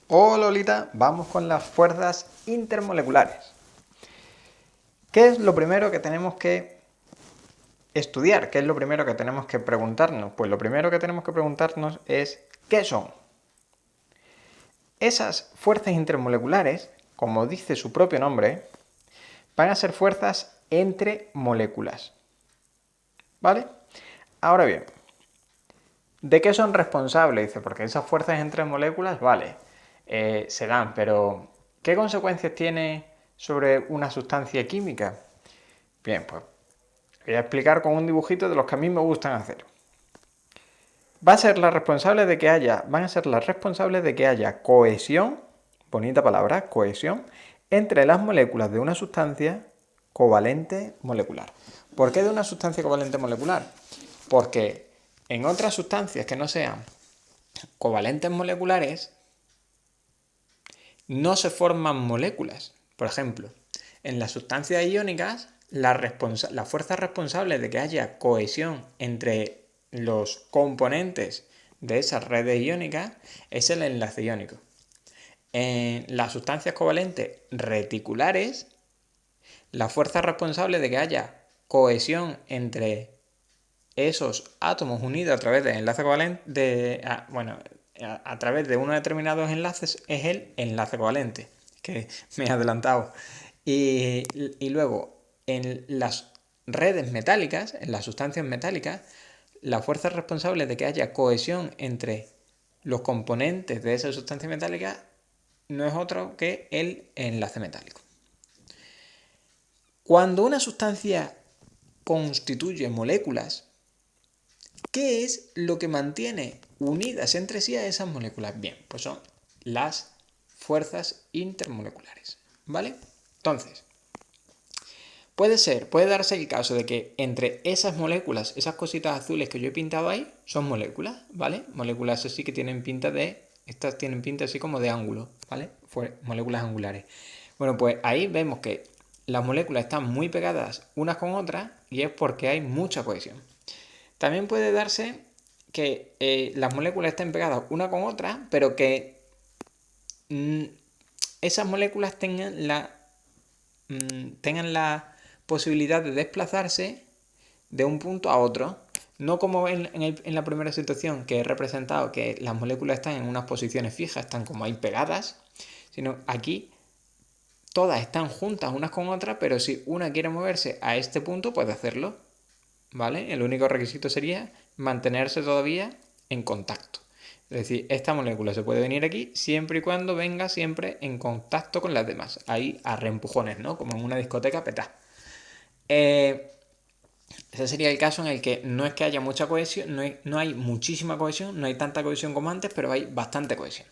Hola Lolita, vamos con las fuerzas intermoleculares. ¿Qué es lo primero que tenemos que estudiar? ¿Qué es lo primero que tenemos que preguntarnos? Pues lo primero que tenemos que preguntarnos es ¿qué son? Esas fuerzas intermoleculares, como dice su propio nombre, van a ser fuerzas entre moléculas. ¿Vale? Ahora bien, ¿de qué son responsables? Dice, porque esas fuerzas entre moléculas, vale, se dan, pero ¿qué consecuencias tiene sobre una sustancia química? Bien, pues voy a explicar con un dibujito de los que a mí me gustan hacer. Van a ser las responsables de que haya cohesión, bonita palabra, cohesión, entre las moléculas de una sustancia covalente molecular. ¿Por qué de una sustancia covalente molecular? Porque en otras sustancias que no sean covalentes moleculares no se forman moléculas. Por ejemplo, en las sustancias iónicas, la fuerza responsable de que haya cohesión entre los componentes de esas redes iónicas es el enlace iónico. En las sustancias covalentes reticulares, la fuerza responsable de que haya cohesión entre esos átomos unidos a través de enlace covalente, a través de unos determinados enlaces es el enlace covalente, que me he adelantado. Y luego, en las redes metálicas, en las sustancias metálicas, la fuerza responsable de que haya cohesión entre los componentes de esa sustancia metálica no es otro que el enlace metálico. Cuando una sustancia constituye moléculas, ¿qué es lo que mantiene unidas entre sí a esas moléculas? Bien, pues son las fuerzas intermoleculares, ¿vale? Entonces, puede darse el caso de que entre esas moléculas, esas cositas azules que yo he pintado ahí, son moléculas, ¿vale? Moléculas así que tienen pinta estas tienen pinta así como de ángulo, ¿vale? Moléculas angulares. Bueno, pues ahí vemos que las moléculas están muy pegadas unas con otras y es porque hay mucha cohesión. También puede darse que las moléculas estén pegadas una con otra, pero que esas moléculas tengan la posibilidad de desplazarse de un punto a otro. No como en la primera situación que he representado, que las moléculas están en unas posiciones fijas, están como ahí pegadas, sino aquí todas están juntas unas con otras, pero si una quiere moverse a este punto, puede hacerlo, ¿vale? El único requisito sería mantenerse todavía en contacto. Es decir, esta molécula se puede venir aquí siempre y cuando venga siempre en contacto con las demás. Ahí a reempujones, ¿no? Como en una discoteca petá. Ese sería el caso en el que no es que haya mucha cohesión, no hay muchísima cohesión, no hay tanta cohesión como antes, pero hay bastante cohesión.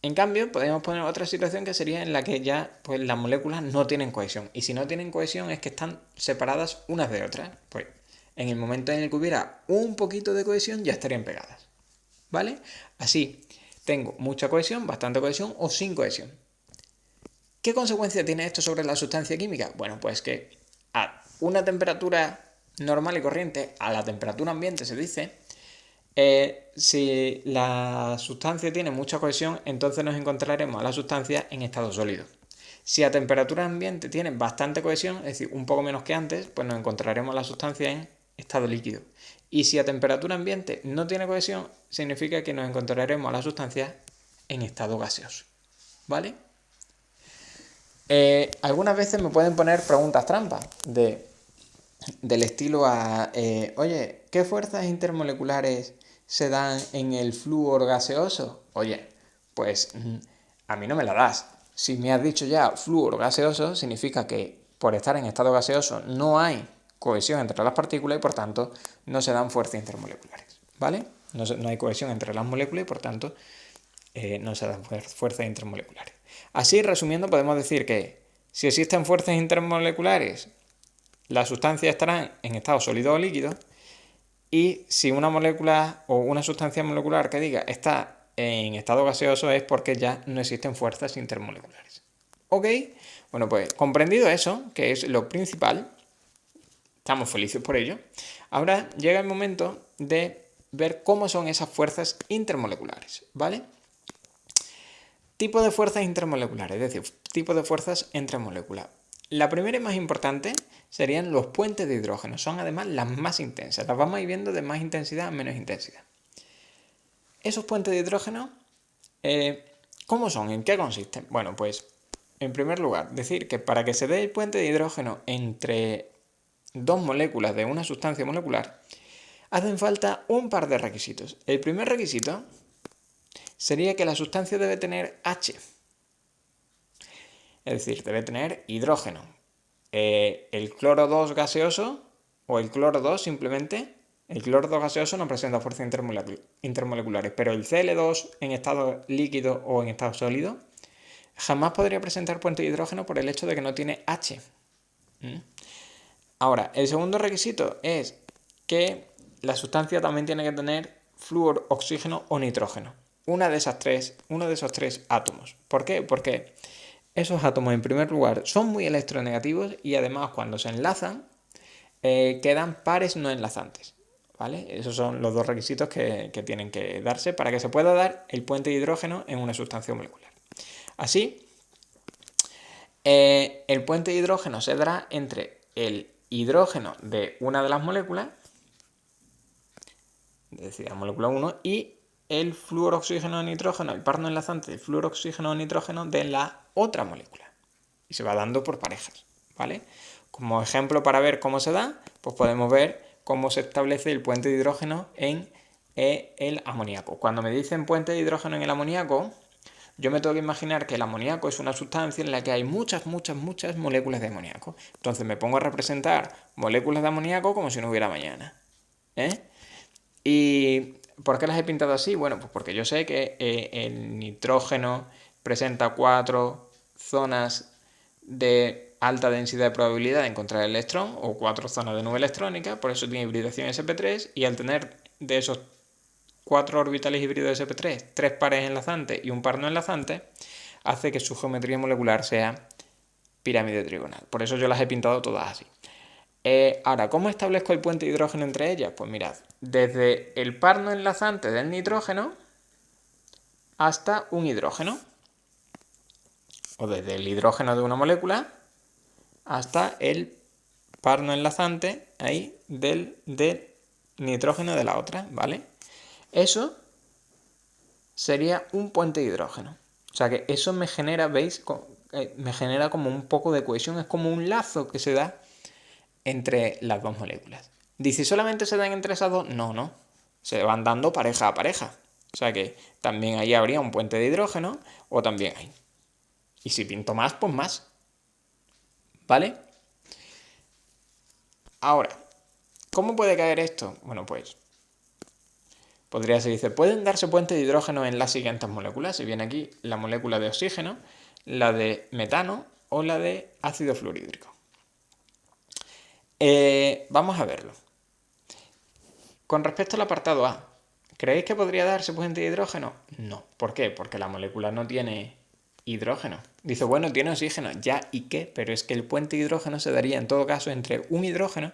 En cambio, podemos poner otra situación que sería en la que ya pues, las moléculas no tienen cohesión. Y si no tienen cohesión es que están separadas unas de otras. Pues en el momento en el que hubiera un poquito de cohesión ya estarían pegadas. ¿Vale? Así, tengo mucha cohesión, bastante cohesión o sin cohesión. ¿Qué consecuencia tiene esto sobre la sustancia química? Bueno, pues que a una temperatura normal y corriente, a la temperatura ambiente se dice, si la sustancia tiene mucha cohesión, entonces nos encontraremos a la sustancia en estado sólido. Si a temperatura ambiente tiene bastante cohesión, es decir, un poco menos que antes, pues nos encontraremos a la sustancia en estado líquido. Y si a temperatura ambiente no tiene cohesión, significa que nos encontraremos a la sustancia en estado gaseoso. ¿Vale? Algunas veces me pueden poner preguntas trampas del estilo oye, ¿qué fuerzas intermoleculares se dan en el flúor gaseoso? Oye, pues a mí no me la das. Si me has dicho ya flúor gaseoso, significa que por estar en estado gaseoso no hay cohesión entre las partículas y por tanto no se dan fuerzas intermoleculares, ¿vale? No hay cohesión entre las moléculas y por tanto no se dan fuerzas intermoleculares. Así, resumiendo, podemos decir que si existen fuerzas intermoleculares, las sustancias estarán en estado sólido o líquido, y si una molécula o una sustancia molecular que diga está en estado gaseoso es porque ya no existen fuerzas intermoleculares. ¿Ok? Bueno, pues comprendido eso, que es lo principal, estamos felices por ello, ahora llega el momento de ver cómo son esas fuerzas intermoleculares, ¿vale? Tipo de fuerzas intermoleculares, es decir, tipo de fuerzas entre moléculas. La primera y más importante serían los puentes de hidrógeno. Son además las más intensas. Las vamos a ir viendo de más intensidad a menos intensidad. Esos puentes de hidrógeno, ¿cómo son? ¿En qué consisten? Bueno, pues en primer lugar, decir que para que se dé el puente de hidrógeno entre dos moléculas de una sustancia molecular, hacen falta un par de requisitos. El primer requisito sería que la sustancia debe tener H. Es decir, debe tener hidrógeno. El cloro 2 gaseoso o el cloro 2 simplemente, el cloro 2 gaseoso no presenta fuerzas intermoleculares, pero el Cl2 en estado líquido o en estado sólido jamás podría presentar puente de hidrógeno por el hecho de que no tiene H. Ahora, el segundo requisito es que la sustancia también tiene que tener flúor, oxígeno o nitrógeno. Uno de esos tres átomos. ¿Por qué? Porque esos átomos, en primer lugar, son muy electronegativos y además cuando se enlazan quedan pares no enlazantes, ¿vale? Esos son los dos requisitos que tienen que darse para que se pueda dar el puente de hidrógeno en una sustancia molecular. Así, el puente de hidrógeno se dará entre el hidrógeno de una de las moléculas, es decir, la molécula 1, y el flúor, oxígeno, nitrógeno, el par no enlazante del flúor, oxígeno, nitrógeno de la otra molécula. Y se va dando por parejas, ¿vale? Como ejemplo para ver cómo se da, pues podemos ver cómo se establece el puente de hidrógeno en el amoníaco. Cuando me dicen puente de hidrógeno en el amoníaco, yo me tengo que imaginar que el amoníaco es una sustancia en la que hay muchas moléculas de amoníaco. Entonces me pongo a representar moléculas de amoníaco como si no hubiera mañana. ¿Y por qué las he pintado así? Bueno, pues porque yo sé que el nitrógeno presenta 4 zonas de alta densidad de probabilidad de encontrar el electrón o 4 zonas de nube electrónica, por eso tiene hibridación sp3 y al tener de esos 4 orbitales híbridos de sp3, 3 pares enlazantes y un par no enlazante, hace que su geometría molecular sea pirámide trigonal. Por eso yo las he pintado todas así. Ahora, ¿cómo establezco el puente de hidrógeno entre ellas? Pues mirad, desde el par no enlazante del nitrógeno hasta un hidrógeno, o desde el hidrógeno de una molécula hasta el par no enlazante ahí del nitrógeno de la otra, ¿vale? Eso sería un puente de hidrógeno. O sea que eso me genera, ¿veis? Me genera como un poco de cohesión, es como un lazo que se da entre las dos moléculas. ¿Dice solamente se dan entre esas dos? No. Se van dando pareja a pareja. O sea que también ahí habría un puente de hidrógeno o también hay. Y si pinto más, pues más. ¿Vale? Ahora, ¿cómo puede caer esto? Bueno, pues podría ser, dice, pueden darse puentes de hidrógeno en las siguientes moléculas. Si viene aquí la molécula de oxígeno, la de metano o la de ácido fluorhídrico. Vamos a verlo. Con respecto al apartado A, ¿creéis que podría darse puente de hidrógeno? No. ¿Por qué? Porque la molécula no tiene hidrógeno. Dice, bueno, tiene oxígeno. Ya, ¿y qué? Pero es que el puente de hidrógeno se daría en todo caso entre un hidrógeno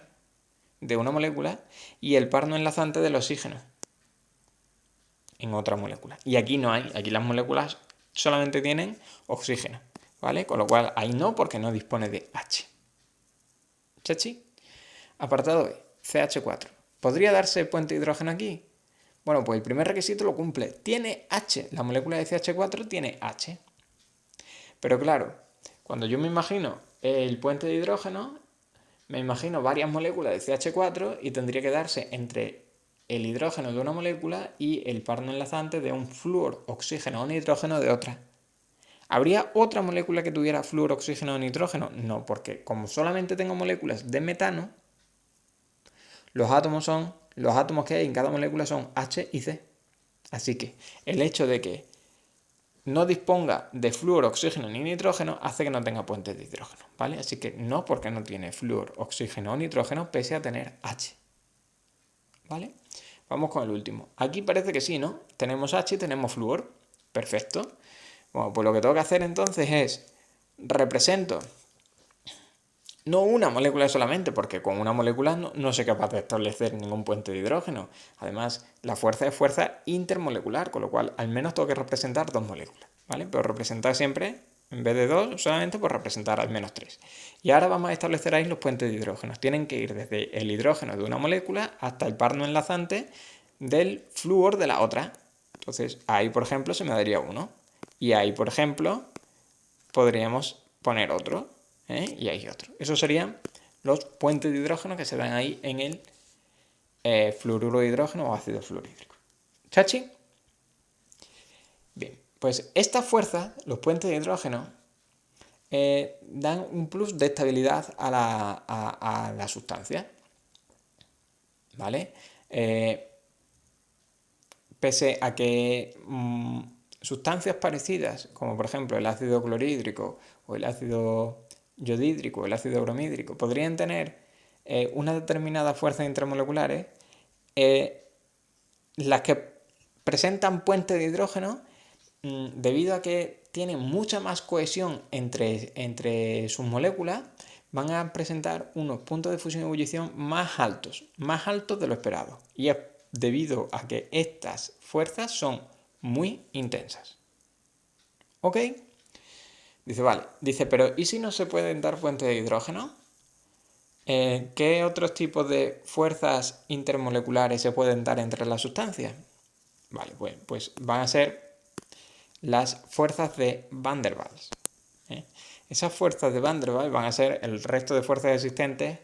de una molécula y el par no enlazante del oxígeno en otra molécula. Y aquí no hay. Aquí las moléculas solamente tienen oxígeno, ¿vale? Con lo cual ahí no, porque no dispone de H. ¿Chachi? Apartado B, CH4. ¿Podría darse puente de hidrógeno aquí? Bueno, pues el primer requisito lo cumple. Tiene H. La molécula de CH4 tiene H. Pero claro, cuando yo me imagino el puente de hidrógeno, me imagino varias moléculas de CH4 y tendría que darse entre el hidrógeno de una molécula y el par no enlazante de un flúor, oxígeno o nitrógeno de otra. ¿Habría otra molécula que tuviera flúor, oxígeno o nitrógeno? No, porque como solamente tengo moléculas de metano, los átomos que hay en cada molécula son H y C. Así que el hecho de que no disponga de flúor, oxígeno ni nitrógeno hace que no tenga puentes de hidrógeno, ¿vale? Así que no, porque no tiene flúor, oxígeno o nitrógeno pese a tener H, ¿vale? Vamos con el último. Aquí parece que sí, ¿no? Tenemos H y tenemos flúor. Perfecto. Bueno, pues lo que tengo que hacer entonces es represento No una molécula solamente, porque con una molécula no soy capaz de establecer ningún puente de hidrógeno. Además, la fuerza es fuerza intermolecular, con lo cual al menos tengo que representar dos moléculas, ¿vale? Pero representar siempre, en vez de dos solamente, pues representar al menos tres. Y ahora vamos a establecer ahí los puentes de hidrógenos. Tienen que ir desde el hidrógeno de una molécula hasta el par no enlazante del flúor de la otra. Entonces, ahí, por ejemplo, se me daría uno. Y ahí, por ejemplo, podríamos poner otro. Y ahí otro. Esos serían los puentes de hidrógeno que se dan ahí en el fluoruro de hidrógeno o ácido fluorhídrico. ¿Chachi? Bien, pues estas fuerzas, los puentes de hidrógeno, dan un plus de estabilidad a la sustancia. ¿Vale? Pese a que sustancias parecidas, como por ejemplo el ácido clorhídrico o el ácido yodhídrico o el ácido bromídrico, podrían tener una determinada fuerza intermoleculares, las que presentan puentes de hidrógeno, debido a que tienen mucha más cohesión entre sus moléculas, van a presentar unos puntos de fusión y ebullición más altos de lo esperado. Y es debido a que estas fuerzas son muy intensas. ¿Ok? Dice, vale. Dice, pero ¿y si no se pueden dar puentes de hidrógeno? ¿Qué otros tipos de fuerzas intermoleculares se pueden dar entre las sustancias? Vale, pues van a ser las fuerzas de Van der Waals. Esas fuerzas de Van der Waals van a ser el resto de fuerzas existentes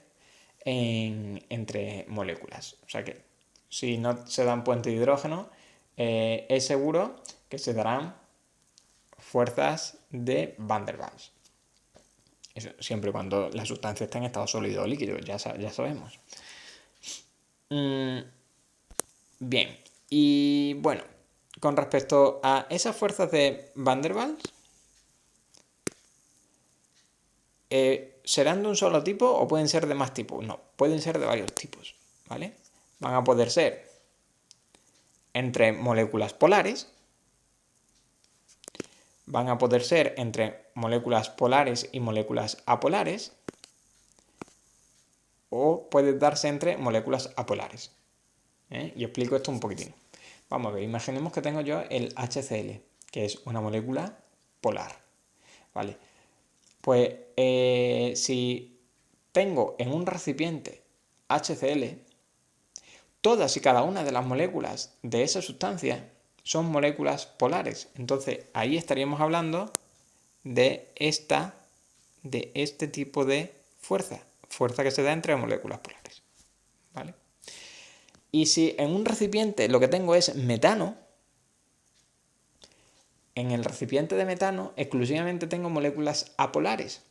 entre moléculas. O sea que si no se dan puentes de hidrógeno, es seguro que se darán fuerzas de Van der Waals. Eso, siempre y cuando la sustancia esté en estado sólido o líquido, ya sabemos. Bien, y bueno, con respecto a esas fuerzas de Van der Waals, ¿serán de un solo tipo o pueden ser de más tipos? No, pueden ser de varios tipos, ¿vale? Van a poder ser entre moléculas polares, van a poder ser entre moléculas polares y moléculas apolares, o puede darse entre moléculas apolares. Y explico esto un poquitín. Vamos a ver, imaginemos que tengo yo el HCl, que es una molécula polar, ¿vale? Pues si tengo en un recipiente HCl, todas y cada una de las moléculas de esa sustancia son moléculas polares. Entonces ahí estaríamos hablando de este tipo de fuerza que se da entre moléculas polares, ¿vale? Y si en un recipiente lo que tengo es metano, en el recipiente de metano exclusivamente tengo moléculas apolares,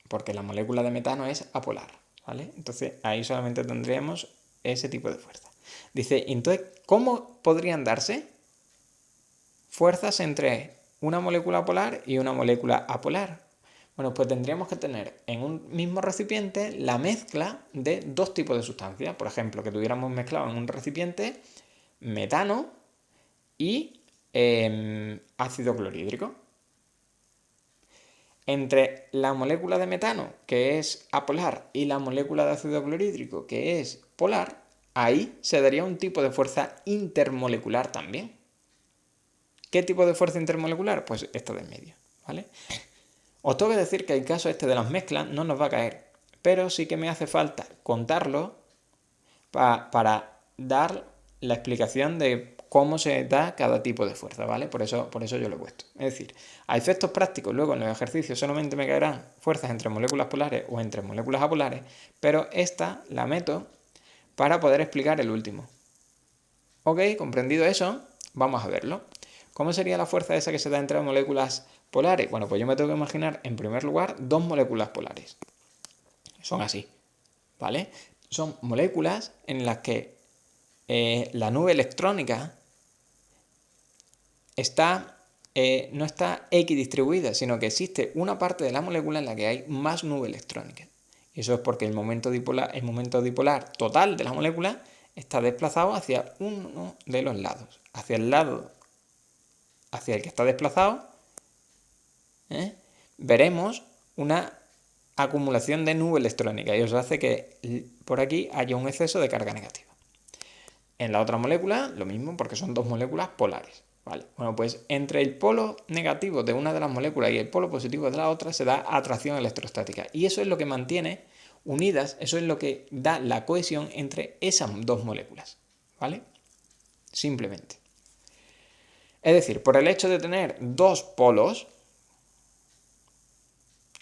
porque la molécula de metano es apolar, ¿vale? Entonces ahí solamente tendríamos ese tipo de fuerza. Dice, entonces, ¿cómo podrían darse fuerzas entre una molécula polar y una molécula apolar? Bueno, pues tendríamos que tener en un mismo recipiente la mezcla de dos tipos de sustancias. Por ejemplo, que tuviéramos mezclado en un recipiente metano y ácido clorhídrico. Entre la molécula de metano, que es apolar, y la molécula de ácido clorhídrico, que es polar, ahí se daría un tipo de fuerza intermolecular también. ¿Qué tipo de fuerza intermolecular? Pues esto de en medio, ¿vale? Os tengo que decir que el caso este de las mezclas no nos va a caer, pero sí que me hace falta contarlo para dar la explicación de cómo se da cada tipo de fuerza, ¿vale? Por eso yo lo he puesto. Es decir, a efectos prácticos, luego en los ejercicios solamente me caerán fuerzas entre moléculas polares o entre moléculas apolares, pero esta la meto para poder explicar el último. ¿Ok? Comprendido eso, vamos a verlo. ¿Cómo sería la fuerza esa que se da entre moléculas polares? Bueno, pues yo me tengo que imaginar, en primer lugar, dos moléculas polares. Son así, ¿vale? Son moléculas en las que la nube electrónica no está equidistribuida, sino que existe una parte de la molécula en la que hay más nube electrónica. Y eso es porque el momento dipolar total de la molécula está desplazado hacia uno de los lados. Hacia el lado hacia el que está desplazado, veremos una acumulación de nube electrónica y eso hace que por aquí haya un exceso de carga negativa. En la otra molécula, lo mismo, porque son dos moléculas polares. ¿Vale? Bueno, pues entre el polo negativo de una de las moléculas y el polo positivo de la otra se da atracción electrostática. Y eso es lo que mantiene unidas, eso es lo que da la cohesión entre esas dos moléculas. ¿Vale? Simplemente. Es decir, por el hecho de tener dos polos,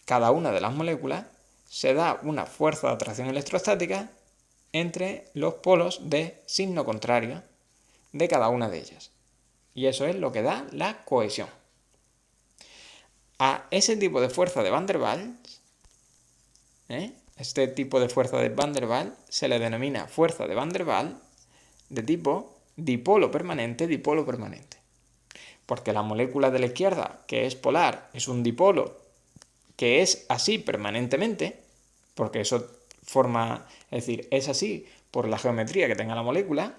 cada una de las moléculas, se da una fuerza de atracción electrostática entre los polos de signo contrario de cada una de ellas. Y eso es lo que da la cohesión. A ese tipo de fuerza de Van der Waals, este tipo de fuerza de Van der Waals se le denomina fuerza de Van der Waals de tipo dipolo permanente, dipolo permanente. Porque la molécula de la izquierda, que es polar, es un dipolo que es así permanentemente, porque eso forma, es decir, es así por la geometría que tenga la molécula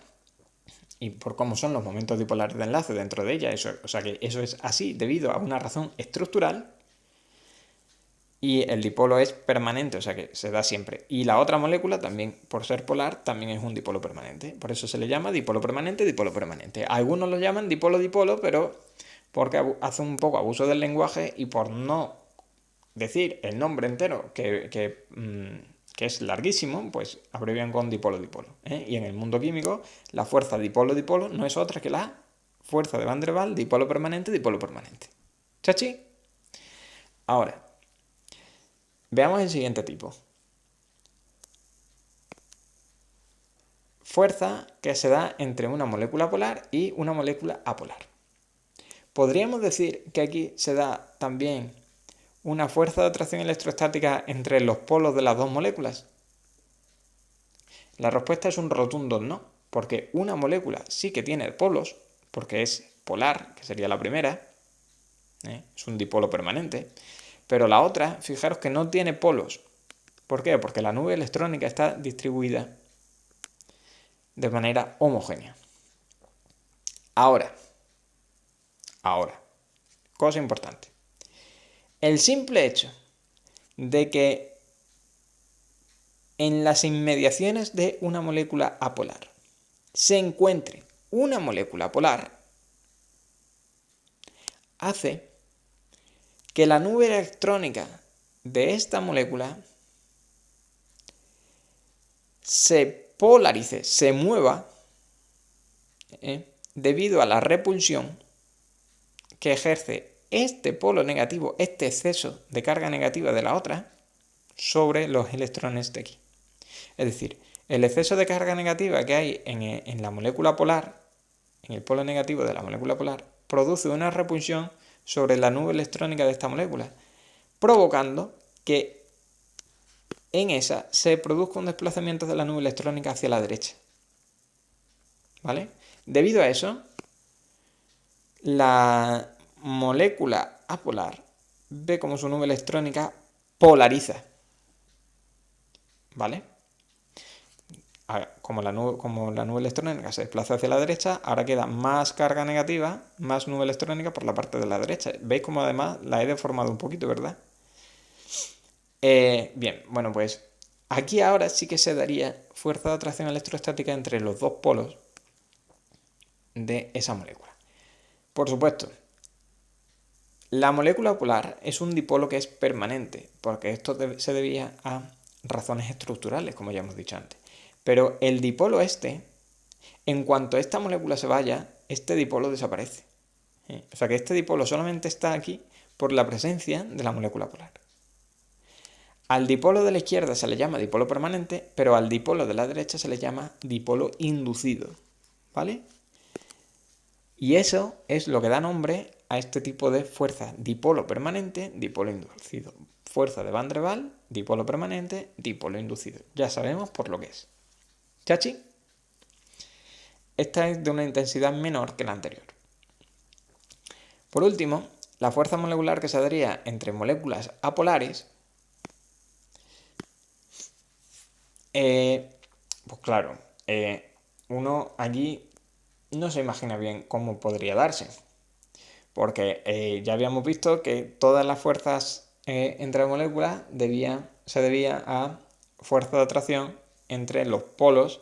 y por cómo son los momentos dipolares de enlace dentro de ella, o sea que eso es así debido a una razón estructural, y el dipolo es permanente, o sea que se da siempre. Y la otra molécula también, por ser polar, también es un dipolo permanente. Por eso se le llama dipolo permanente, dipolo permanente. Algunos lo llaman dipolo-dipolo, pero porque hace un poco abuso del lenguaje y por no decir el nombre entero, que es larguísimo, pues abrevian con dipolo-dipolo. Y en el mundo químico, la fuerza dipolo-dipolo no es otra que la fuerza de Van der Waals, dipolo permanente, dipolo permanente. ¿Chachi? Ahora, veamos el siguiente tipo. Fuerza que se da entre una molécula polar y una molécula apolar. ¿Podríamos decir que aquí se da también una fuerza de atracción electrostática entre los polos de las dos moléculas? La respuesta es un rotundo no, porque una molécula sí que tiene polos, porque es polar, que sería la primera, es un dipolo permanente, pero la otra, fijaros que no tiene polos. ¿Por qué? Porque la nube electrónica está distribuida de manera homogénea. Ahora, cosa importante. El simple hecho de que en las inmediaciones de una molécula apolar se encuentre una molécula polar hace que la nube electrónica de esta molécula se polarice, se mueva, debido a la repulsión que ejerce este polo negativo, este exceso de carga negativa de la otra, sobre los electrones de aquí. Es decir, el exceso de carga negativa que hay en la molécula polar, en el polo negativo de la molécula polar, produce una repulsión sobre la nube electrónica de esta molécula, provocando que en esa se produzca un desplazamiento de la nube electrónica hacia la derecha. ¿Vale? Debido a eso, la molécula apolar ve como su nube electrónica polariza. ¿Vale? Como la nube electrónica se desplaza hacia la derecha, ahora queda más carga negativa, más nube electrónica por la parte de la derecha. ¿Veis cómo además la he deformado un poquito, verdad? Bien, bueno, pues aquí ahora sí que se daría fuerza de atracción electrostática entre los dos polos de esa molécula. Por supuesto, la molécula polar es un dipolo que es permanente, porque esto se debía a razones estructurales, como ya hemos dicho antes. Pero el dipolo en cuanto esta molécula se vaya, este dipolo desaparece. O sea que este dipolo solamente está aquí por la presencia de la molécula polar. Al dipolo de la izquierda se le llama dipolo permanente, pero al dipolo de la derecha se le llama dipolo inducido. ¿Vale? Y eso es lo que da nombre a este tipo de fuerza: dipolo permanente, dipolo inducido. Fuerza de Van der Waals, dipolo permanente, dipolo inducido. Ya sabemos por lo que es. ¿Chachi? Esta es de una intensidad menor que la anterior. Por último, la fuerza molecular que se daría entre moléculas apolares, pues claro, uno allí no se imagina bien cómo podría darse, porque ya habíamos visto que todas las fuerzas entre moléculas se debía a fuerza de atracción entre los polos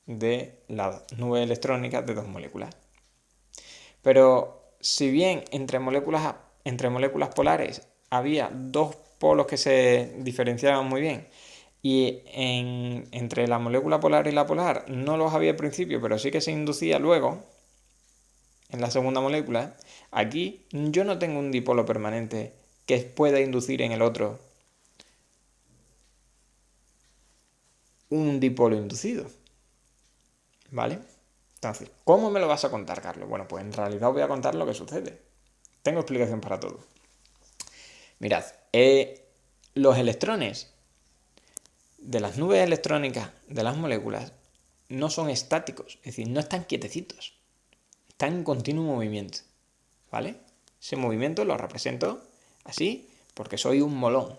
de las nubes electrónicas de dos moléculas. Pero si bien entre moléculas polares había dos polos que se diferenciaban muy bien, y entre la molécula polar y la polar no los había al principio, pero sí que se inducía luego en la segunda molécula, aquí yo no tengo un dipolo permanente que pueda inducir en el otro un dipolo inducido. ¿Vale? Entonces, ¿cómo me lo vas a contar, Carlos? Bueno, pues en realidad os voy a contar lo que sucede. Tengo explicación para todo. Mirad, los electrones de las nubes electrónicas de las moléculas no son estáticos, es decir, no están quietecitos, están en continuo movimiento, ¿vale? Ese movimiento lo represento así porque soy un molón.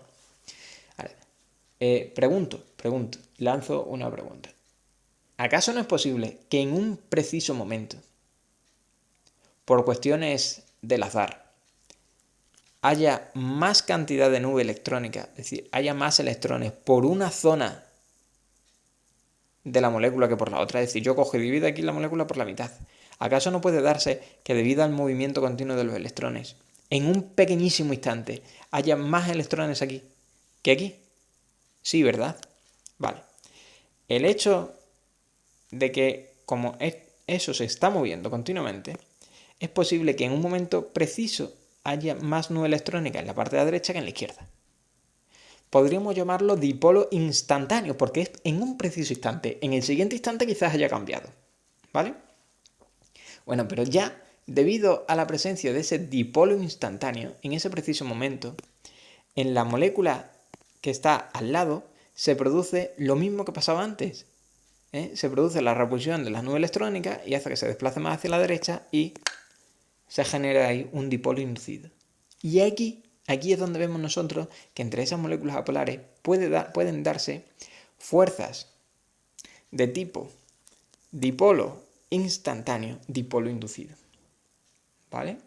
Vale. Pregunto, lanzo una pregunta. ¿Acaso no es posible que en un preciso momento, por cuestiones del azar, haya más cantidad de nube electrónica, es decir, haya más electrones por una zona de la molécula que por la otra? Es decir, yo cojo y divido aquí la molécula por la mitad. ¿Acaso no puede darse que debido al movimiento continuo de los electrones, en un pequeñísimo instante, haya más electrones aquí que aquí? Sí, ¿verdad? Vale. El hecho de que, como eso se está moviendo continuamente, es posible que en un momento preciso haya más nube electrónica en la parte de la derecha que en la izquierda. Podríamos llamarlo dipolo instantáneo, porque es en un preciso instante. En el siguiente instante quizás haya cambiado, ¿vale? Bueno, pero ya, debido a la presencia de ese dipolo instantáneo, en ese preciso momento, en la molécula que está al lado, se produce lo mismo que pasaba antes. Se produce la repulsión de las nubes electrónicas y hace que se desplace más hacia la derecha y se genera ahí un dipolo inducido. Y aquí es donde vemos nosotros que entre esas moléculas apolares pueden darse fuerzas de tipo dipolo instantáneo, dipolo inducido. ¿Vale?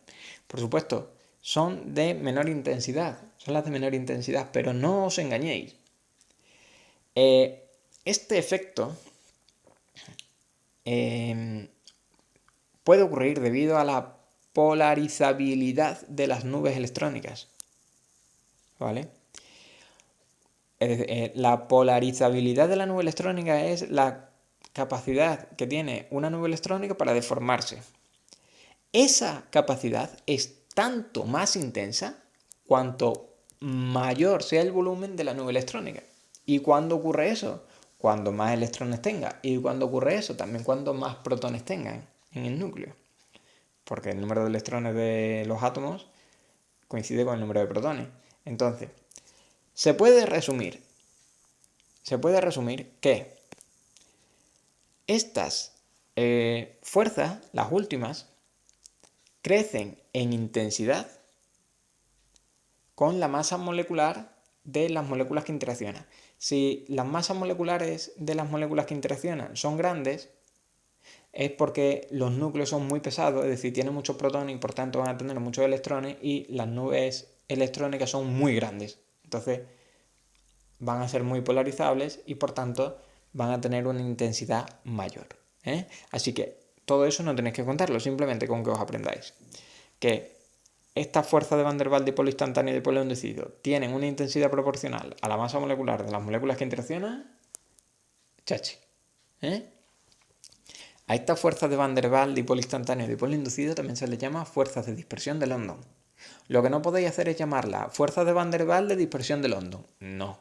Por supuesto, son de menor intensidad, son las de menor intensidad, pero no os engañéis. Este efecto puede ocurrir debido a la polarizabilidad de las nubes electrónicas, ¿vale? La polarizabilidad de la nube electrónica es la capacidad que tiene una nube electrónica para deformarse. Esa capacidad es tanto más intensa cuanto mayor sea el volumen de la nube electrónica. ¿Y cuándo ocurre eso? Cuando más electrones tenga. ¿Y cuándo ocurre eso? También cuando más protones tengan en el núcleo. Porque el número de electrones de los átomos coincide con el número de protones. Entonces, se puede resumir que estas fuerzas, las últimas, crecen en intensidad con la masa molecular de las moléculas que interaccionan. Si las masas moleculares de las moléculas que interaccionan son grandes, es porque los núcleos son muy pesados, es decir, tienen muchos protones y por tanto van a tener muchos electrones, y las nubes electrónicas son muy grandes. Entonces van a ser muy polarizables y por tanto van a tener una intensidad mayor. Así que todo eso no tenéis que contarlo, simplemente con que os aprendáis que estas fuerzas de Van der Waals, dipolo instantáneo y dipolo inducido, tienen una intensidad proporcional a la masa molecular de las moléculas que interaccionan. Chachi. A estas fuerzas de Van der Waals, dipolo instantáneo y dipolo inducido, también se les llama fuerzas de dispersión de London. Lo que no podéis hacer es llamarla fuerzas de Van der Waals de dispersión de London. No.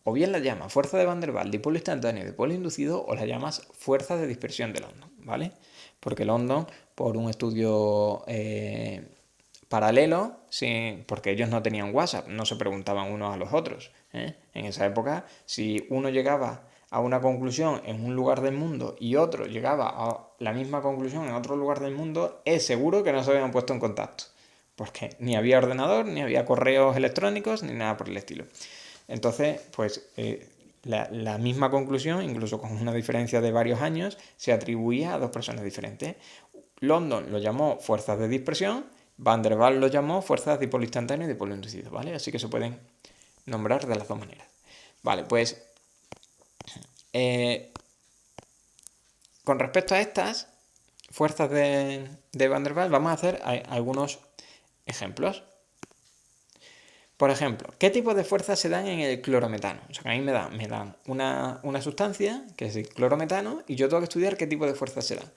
O bien la llamas fuerza de Van der Waals, dipolo instantáneo y dipolo inducido, o la llamas fuerza de dispersión de London, ¿vale? Porque London, por un estudio paralelo, sí, porque ellos no tenían WhatsApp, no se preguntaban unos a los otros. En esa época, si uno llegaba a una conclusión en un lugar del mundo y otro llegaba a la misma conclusión en otro lugar del mundo, es seguro que no se habían puesto en contacto, porque ni había ordenador, ni había correos electrónicos, ni nada por el estilo. Entonces, pues la misma conclusión, incluso con una diferencia de varios años, se atribuía a dos personas diferentes. London lo llamó fuerzas de dispersión Van der Waals lo llamó fuerzas de dipolo instantáneo y dipolo inducido, ¿vale? Así que se pueden nombrar de las dos maneras. Vale, pues con respecto a estas fuerzas de Van der Waals, vamos a hacer algunos ejemplos. Por ejemplo, ¿qué tipo de fuerzas se dan en el clorometano? O sea, que a mí me dan una sustancia, que es el clorometano, y yo tengo que estudiar qué tipo de fuerzas se dan.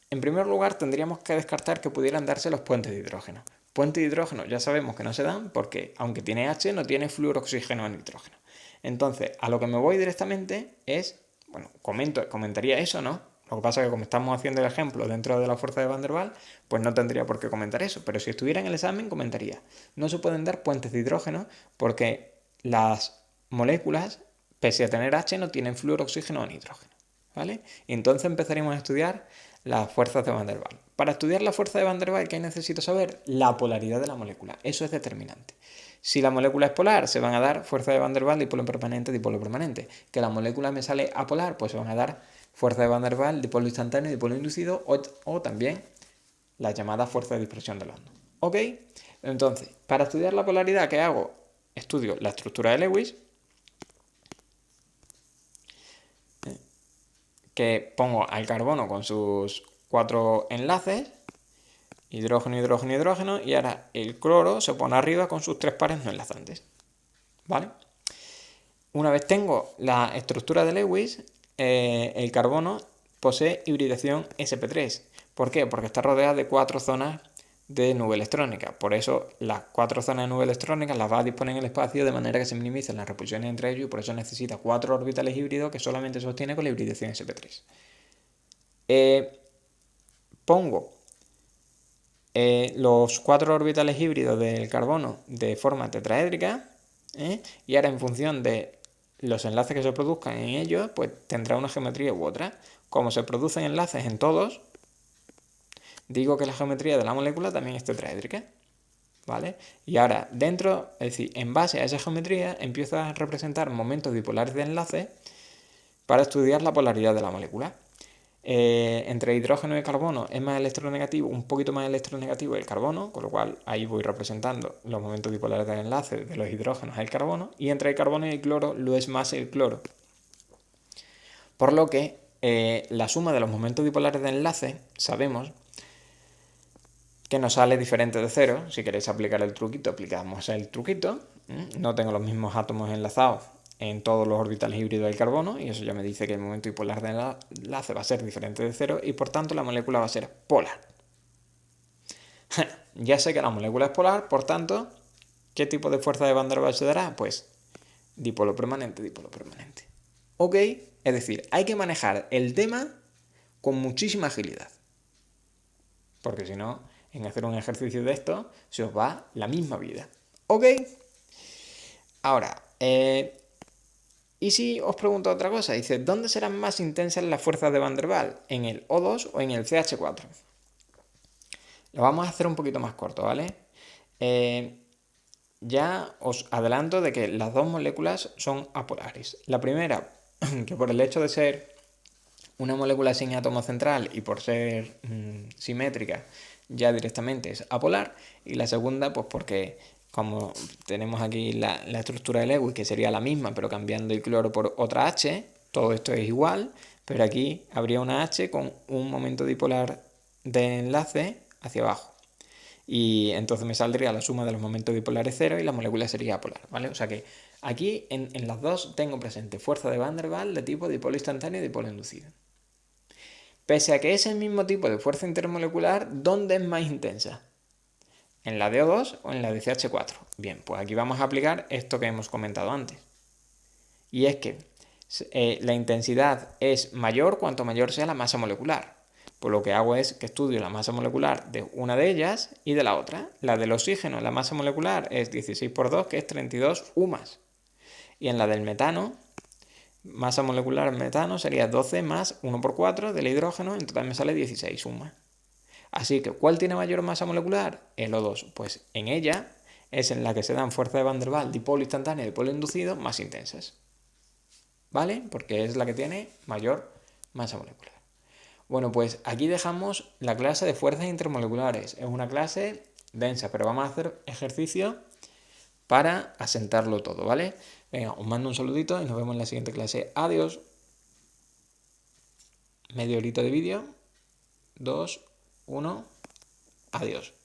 En primer lugar, tendríamos que descartar que pudieran darse los puentes de hidrógeno. Puentes de hidrógeno ya sabemos que no se dan porque, aunque tiene H, no tiene flúor oxígeno en nitrógeno. Entonces, a lo que me voy directamente es, bueno, comentaría eso, ¿no? Lo que pasa es que como estamos haciendo el ejemplo dentro de la fuerza de Van der Waals, pues no tendría por qué comentar eso. Pero si estuviera en el examen, comentaría. No se pueden dar puentes de hidrógeno porque las moléculas, pese a tener H, no tienen flúor, oxígeno o nitrógeno. ¿Vale? Y entonces empezaremos a estudiar las fuerzas de Van der Waals. Para estudiar la fuerza de Van der Waals, ¿qué necesito saber? La polaridad de la molécula. Eso es determinante. Si la molécula es polar, se van a dar fuerza de Van der Waals, dipolo permanente, dipolo permanente. Que la molécula me sale apolar, pues se van a dar fuerza de Van der Waals, dipolo instantáneo, dipolo inducido o también la llamada fuerza de dispersión del hondo. ¿Ok? Entonces, para estudiar la polaridad, ¿qué hago? Estudio la estructura de Lewis, que pongo al carbono con sus 4 enlaces, hidrógeno, hidrógeno, hidrógeno, y ahora el cloro se pone arriba con sus 3 pares no enlazantes. ¿Vale? Una vez tengo la estructura de Lewis, el carbono posee hibridación sp3. ¿Por qué? Porque está rodeada de 4 zonas de nube electrónica. Por eso las 4 zonas de nube electrónica las va a disponer en el espacio de manera que se minimicen las repulsiones entre ellos y por eso necesita 4 orbitales híbridos que solamente se obtiene con la hibridación sp3. Pongo los 4 orbitales híbridos del carbono de forma tetraédrica y ahora en función de los enlaces que se produzcan en ellos, pues tendrá una geometría u otra. Como se producen enlaces en todos, digo que la geometría de la molécula también es tetraédrica, ¿vale? Y ahora, dentro, es decir, en base a esa geometría, empiezo a representar momentos dipolares de enlace para estudiar la polaridad de la molécula. Entre hidrógeno y carbono es más electronegativo, un poquito más electronegativo el carbono, con lo cual ahí voy representando los momentos dipolares del enlace de los hidrógenos al carbono, y entre el carbono y el cloro lo es más el cloro. Por lo que la suma de los momentos dipolares de enlace sabemos que nos sale diferente de cero. Si queréis aplicar el truquito, aplicamos el truquito. No tengo los mismos átomos enlazados en todos los orbitales híbridos del carbono, y eso ya me dice que el momento dipolar de enlace va a ser diferente de cero y por tanto la molécula va a ser polar. Ya sé que la molécula es polar, por tanto, ¿qué tipo de fuerza de Van der Waals se dará? Pues dipolo permanente, dipolo permanente. ¿Ok? Es decir, hay que manejar el tema con muchísima agilidad. Porque si no, en hacer un ejercicio de esto, se os va la misma vida. ¿Ok? Ahora, y si os pregunto otra cosa, dice, ¿dónde serán más intensas las fuerzas de Van der Waals? ¿En el O2 o en el CH4? Lo vamos a hacer un poquito más corto, ¿vale? Ya os adelanto de que las dos moléculas son apolares. La primera, que por el hecho de ser una molécula sin átomo central y por ser simétrica, ya directamente es apolar. Y la segunda, pues porque como tenemos aquí la estructura de Lewis, que sería la misma, pero cambiando el cloro por otra H, todo esto es igual, pero aquí habría una H con un momento dipolar de enlace hacia abajo. Y entonces me saldría la suma de los momentos dipolares cero y la molécula sería apolar, ¿vale? O sea que aquí en las dos tengo presente fuerza de Van der Waals de tipo dipolo instantáneo y dipolo inducido. Pese a que es el mismo tipo de fuerza intermolecular, ¿dónde es más intensa? ¿En la de O2 o en la de CH4? Bien, pues aquí vamos a aplicar esto que hemos comentado antes. Y es que la intensidad es mayor cuanto mayor sea la masa molecular. Pues lo que hago es que estudio la masa molecular de una de ellas y de la otra. La del oxígeno, la masa molecular es 16 por 2, que es 32 UMAS. Y en la del metano, masa molecular del metano sería 12 más 1 por 4 del hidrógeno, en total me sale 16 UMAS. Así que, ¿cuál tiene mayor masa molecular? El O2. Pues en ella es en la que se dan fuerzas de Van der Waals, dipolo instantáneo y dipolo inducido más intensas. ¿Vale? Porque es la que tiene mayor masa molecular. Bueno, pues aquí dejamos la clase de fuerzas intermoleculares. Es una clase densa, pero vamos a hacer ejercicio para asentarlo todo, ¿vale? Venga, os mando un saludito y nos vemos en la siguiente clase. Adiós. Media horita de vídeo. 2, 1. Adiós.